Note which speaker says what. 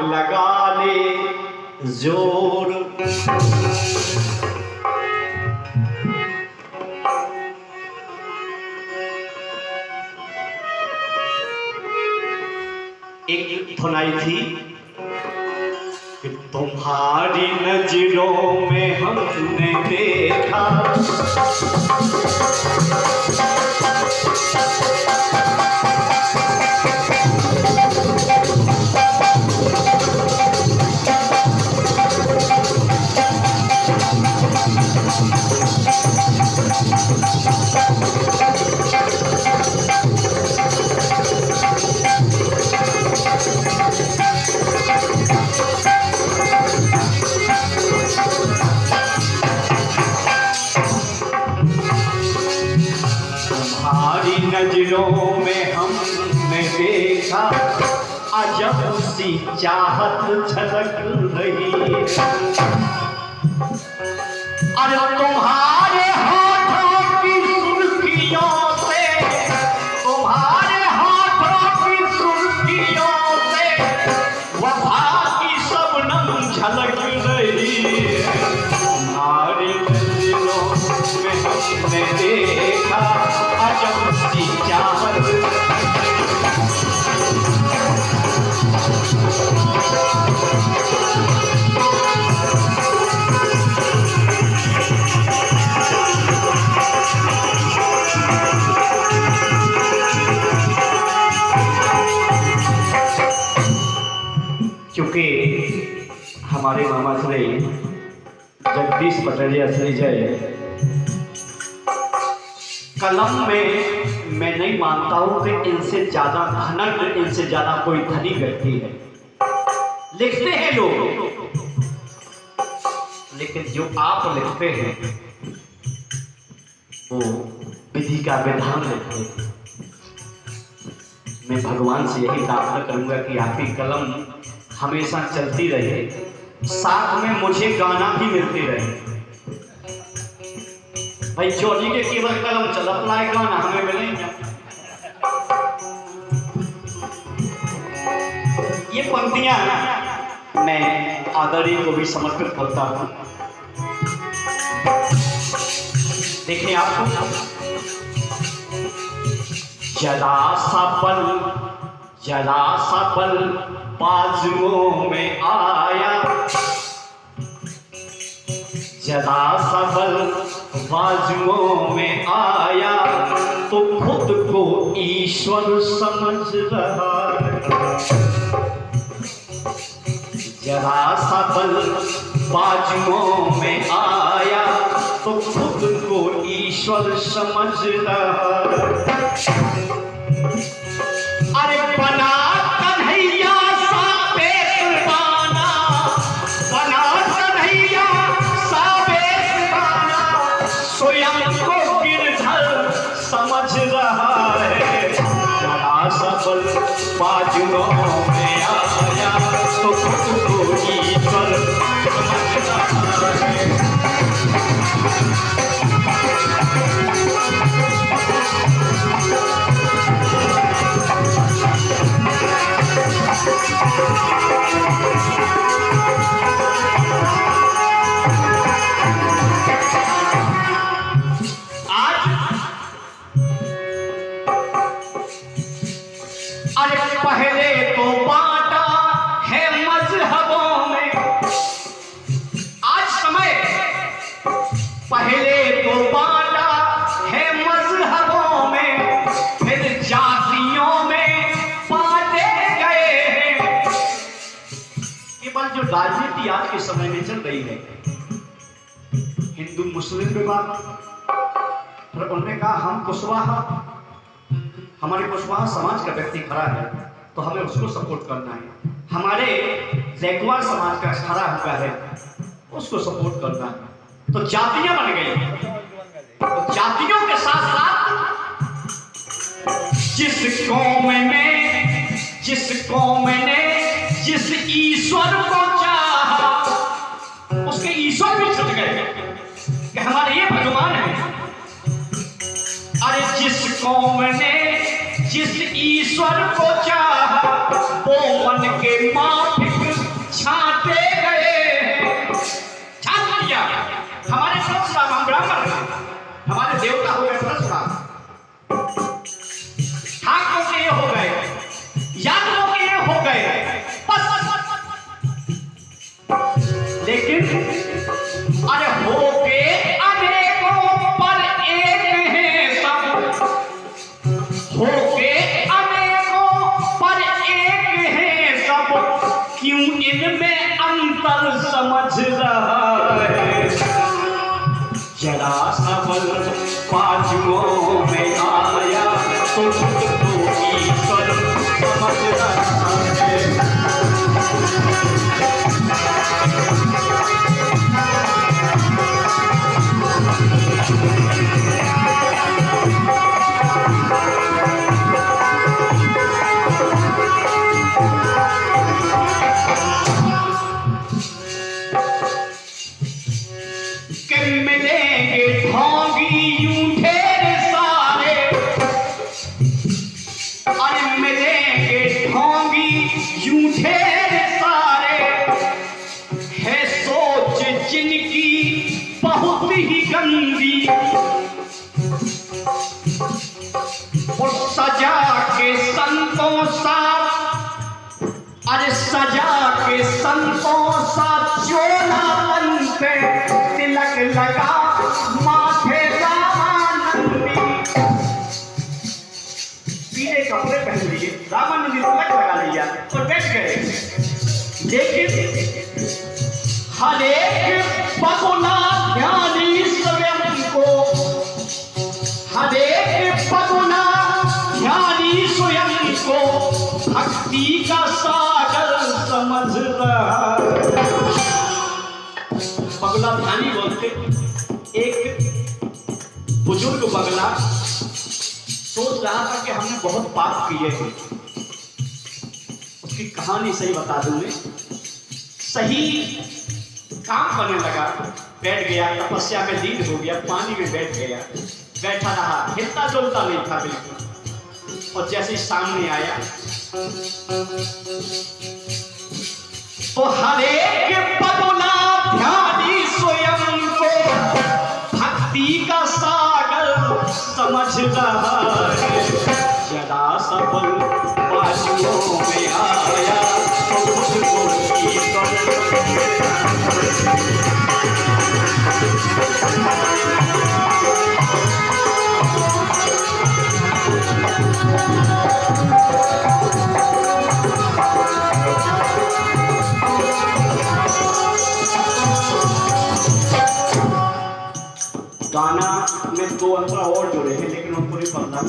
Speaker 1: लगा ले जोर। एक धुनाई थी कि तुम्हारी नजरों में हमने देखा नजरों में हमने देखा अजब सी चाहत झलक रही। अरे तुम्हारे हाथों की सुर्खियों से, तुम्हारे हाथों की सुर्खियों से वफा की शबनम झलक रही। तुम्हारी नजरों में हमने देखा अजब सी चाहत। चूंकि हमारे मामा श्री जगदीश पटरिया श्री जय कलम में मैं नहीं मानता हूं कि इनसे ज्यादा धनज्ञ, इनसे ज्यादा कोई धनी व्यक्ति है। लिखते हैं लोग, लेकिन जो आप लिखते हैं वो विधि का विधान लिखते हैं। मैं भगवान से यही प्रार्थना करूंगा कि आपकी कलम हमेशा चलती रहे, साथ में मुझे गाना भी मिलते रहे। भाई चौधरी के केवल कलम चलत लाए गाना हमें मिलेंगे। ये पंक्तियां मैं आदरणीय को भी समर्पित करता हूं। देखिए आपको जरा सा पल बाजुओं में आया, जरा सा पल बाजुओं में आया तो खुद को ईश्वर समझ रहा है। जरा सा पल बाजुओं में आया तो खुद को ईश्वर समझ रहा है। अरे बना कन्हैया सा बेसुराना, बना कन्हैया सा बेसुराना, स्वयं को गिरधर समझ रहा है। जरा सा पल बाजुओं में आया तो खुद को ईश्वर समझ रहा है। पहले तो बांटा है मजहबों में, आज समय पहले तो बांटा है मजहबों में, फिर जातियों में बांटे गए हैं। केवल जो राजनीति आज के समय में चल रही है, हिंदू मुस्लिम विवाद, पर उन्होंने कहा हम कुशवाहा, हमारे कुशवाहा समाज का व्यक्ति खड़ा है तो हमें उसको सपोर्ट करना है। हमारे जैकवार समाज का खड़ा हुआ है उसको सपोर्ट करना है। तो जातियां बन गई, तो जातियों के साथ साथ जिस कौम ने जिस ईश्वर को चाहा उसके ईश्वर भी छुट गए कि हमारे ये भगवान है। अरे जिस कौम ने जिस ईश्वर को चाहा वो मन के माफिक क्यों इनमें अंतर समझ रहा है, जरा सबल बाजुओं में आया तो खुद को ईश्वर समझ रहा है। मिलेंगे ढोंगी यूं ढेर सारे, अरे मिलेंगे ढोंगी यूं ढेर सारे, है सोच जिनकी बहुत ही गंदी, और सजा के संतों सा, अरे सजा के संतों सा चोलापन पे तिलक लगा माथे रामानंदी, पीले कपड़े पहन लिए, रामानंदी तिलक लगा लिया और बैठ गए। लेकिन हर एक पगुना ध्यानी स्वयं को, हर एक पगुना ध्यानी स्वयं को भक्ति का सागर समझ रहा। बगला ध्यानी बोलते, एक बुजुर्ग बगला सोच रहा था कि हमने बहुत पाप किए हैं। उसकी कहानी सही बता दूं मैं, सही काम करने लगा, बैठ गया, तपस्या में लीन हो गया, पानी में बैठ गया, बैठा रहा, हिलता डुलता नहीं था बिल्कुल। और जैसे सामने आया तो हर एक पगुना ध्यानी स्वयं को भक्ति का सागर समझ रहा है, जरा सफल बाजुओं में आया तो उसको गाना में दो अंतरा और जुड़े हैं, लेकिन उनको नहीं पढ़ना।